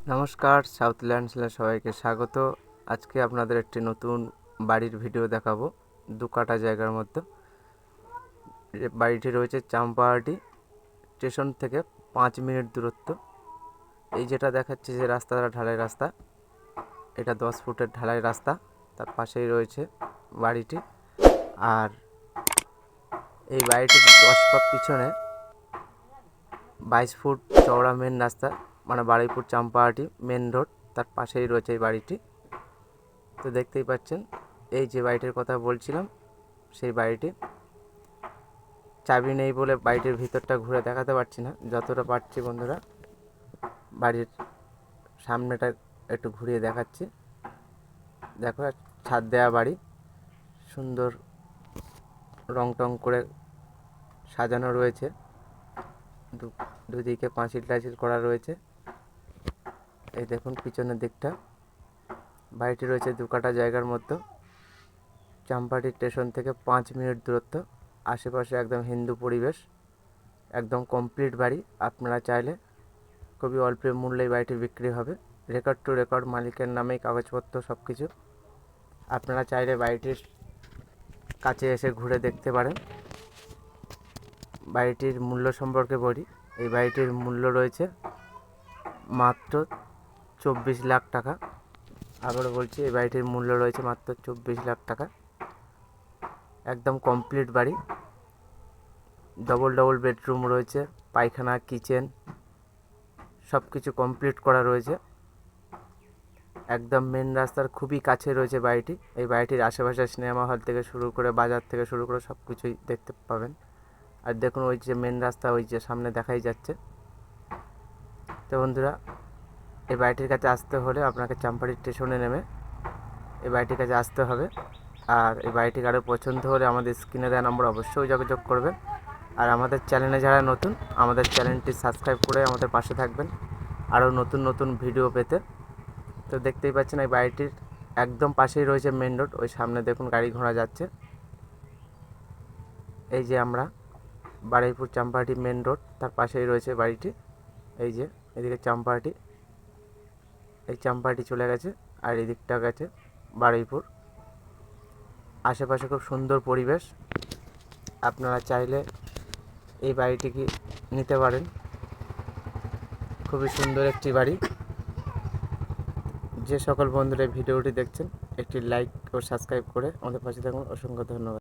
নমস্কার, সাউথ ল্যান্ডসের সবাইকে স্বাগত। আজকে আপনাদের একটি নতুন বাড়ির ভিডিও দেখাবো। 2 কাঠা জায়গার মধ্যে বাড়িটি রয়েছে চাম্পাহাটি স্টেশন থেকে 5 মিনিট দূরত্ব। এই যেটা দেখাচ্ছে যে রাস্তাটা ঢালাই রাস্তা, এটা 10 ফুটের ঢালাই রাস্তা। তার পাশেই রয়েছে বাড়িটি। আর এই বাড়িটির 10 পাক পিছনে 22 ফুট চওড়া মেন রাস্তা, মানে বারুইপুর চাম্পাহাটি মেন রোড, তার পাশেই রয়েছে এই বাড়িটি। তো দেখতেই পাচ্ছেন এই যে বাড়িটির কথা বলছিলাম, সেই বাড়িটি। চাবি নেই বলে বাড়িটির ভিতরটা ঘুরে দেখাতে পারছি না, যতটা পারছি বন্ধুরা বাড়ির সামনেটা একটু ঘুরিয়ে দেখাচ্ছি। দেখো, ছাদ দেওয়া বাড়ি, সুন্দর রং টং করে সাজানো রয়েছে, দুদিকে পাঁচিল টাচিল করা রয়েছে। এই দেখুন পিছনের দিকটা। বাড়িটি রয়েছে 2 কাঠা জায়গার মধ্যে, চাম্পাহাটি স্টেশন থেকে 5 মিনিট দূরত্ব। আশেপাশে একদম হিন্দু পরিবেশ, একদম কমপ্লিট বাড়ি। আপনারা চাইলে খুবই অল্প মূল্যে বাড়িটি বিক্রি হবে। রেকর্ড টু রেকর্ড, মালিকের নামেই কাগজপত্র সব কিছু। আপনারা চাইলে বাড়িটির কাছে এসে ঘুরে দেখতে পারেন। বাড়িটির মূল্য সম্পর্কে বলি, এই বাড়িটির মূল্য রয়েছে মাত্র 24 লাখ টাকা। আবারও বলছি, এই বাড়িটির মূল্য রয়েছে মাত্র 24 লাখ টাকা। একদম কমপ্লিট বাড়ি, ডবল বেডরুম রয়েছে, পায়খানা, কিচেন সব কিছু কমপ্লিট করা রয়েছে। একদম মেন রাস্তার খুবই কাছে রয়েছে বাড়িটি। এই বাড়িটির আশেপাশে সিনেমা হল থেকে শুরু করে, বাজার থেকে শুরু করে সব কিছুই দেখতে পাবেন। আর দেখুন ওই যে মেন রাস্তা, ওই যে সামনে দেখাই যাচ্ছে। তো বন্ধুরা, এই বাড়িটির কাছে আসতে হলে আপনাকে চাম্পাহাটি স্টেশনে নেমে এই বাড়িটির কাছে আসতে হবে। আর এই বাড়িটি কারো পছন্দ হলে আমাদের স্ক্রিনে দেওয়া নম্বর অবশ্যই যোগাযোগ করবেন। আর আমাদের চ্যানেলে যারা নতুন, আমাদের চ্যানেলটি সাবস্ক্রাইব করে আমাদের পাশে থাকবেন আরও নতুন নতুন ভিডিও পেতে। তো দেখতেই পাচ্ছেন এই বাড়িটির একদম পাশেই রয়েছে মেন রোড। ওই সামনে দেখুন গাড়ি ঘোড়া যাচ্ছে। এই যে আমরা বারুইপুর চাম্পাহাটি মেন রোড, তার পাশেই রয়েছে বাড়িটি। এই যে এদিকে চাম্পাহাটি, এই চাম্পাহাটি চলে গেছে, আর এদিকটা গেছে বারুইপুর। আশেপাশে খুব সুন্দর পরিবেশ। আপনারা চাইলে এই বাড়িটিকে নিতে পারেন। খুবই সুন্দর একটি বাড়ি। যে সকল বন্ধুরা ভিডিওটি দেখছেন, একটি লাইক ও সাবস্ক্রাইব করে আমাদের পাশে থাকুন। অসংখ্য ধন্যবাদ।